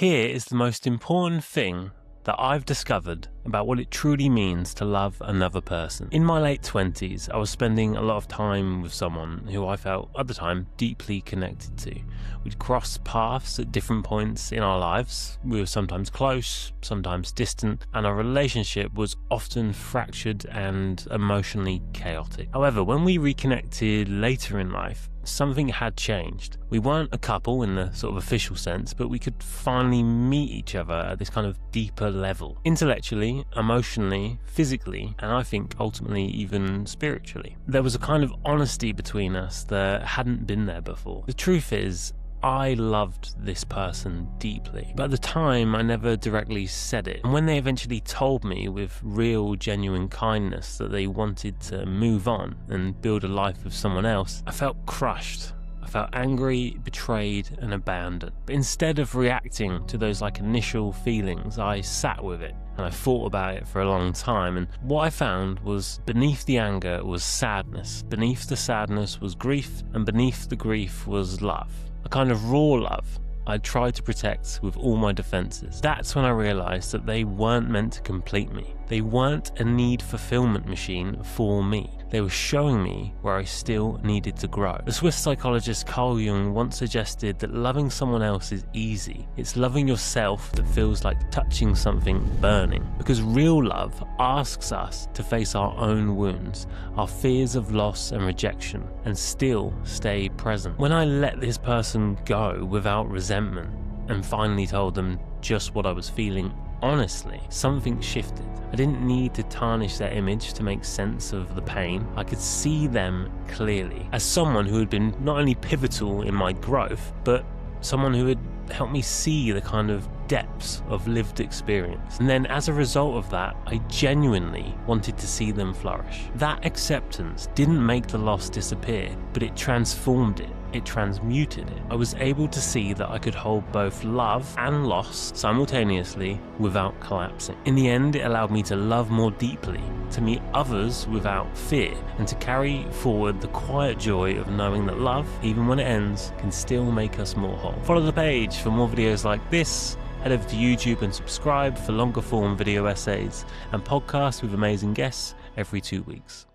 Here is the most important thing that I've discovered about what it truly means to love another person. In my late 20s, I was spending a lot of time with someone who I felt at the time deeply connected to. We'd cross paths at different points in our lives. We were sometimes close, sometimes distant, and our relationship was often fractured and emotionally chaotic. However, when we reconnected later in life, something had changed. We weren't a couple in the sort of official sense, but we could finally meet each other at this kind of deeper level. Intellectually, emotionally, physically, and I think ultimately even spiritually. There was a kind of honesty between us that hadn't been there before. The truth is, I loved this person deeply, but at the time I never directly said it. And when they eventually told me with real, genuine kindness that they wanted to move on and build a life with someone else, I felt crushed. I felt angry, betrayed, and abandoned. But instead of reacting to those initial feelings, I sat with it and I thought about it for a long time. And what I found was beneath the anger was sadness, beneath the sadness was grief, and beneath the grief was love. A kind of raw love I tried to protect with all my defenses. That's when I realised that they weren't meant to complete me. They weren't a need fulfillment machine for me. They were showing me where I still needed to grow. The Swiss psychologist Carl Jung once suggested that loving someone else is easy. It's loving yourself that feels like touching something burning. Because real love asks us to face our own wounds, our fears of loss and rejection, and still stay present. When I let this person go without resentment and finally told them just what I was feeling honestly, something shifted. I didn't need to tarnish their image to make sense of the pain. I could see them clearly. As someone who had been not only pivotal in my growth, but someone who had helped me see the kind of depths of lived experience. And then as a result of that, I genuinely wanted to see them flourish. That acceptance didn't make the loss disappear, but it transformed it. It transmuted it. I was able to see that I could hold both love and loss simultaneously without collapsing. In the end, it allowed me to love more deeply, to meet others without fear, and to carry forward the quiet joy of knowing that love, even when it ends, can still make us more whole. Follow the page for more videos like this. Head over to YouTube and subscribe for longer form video essays and podcasts with amazing guests every 2 weeks.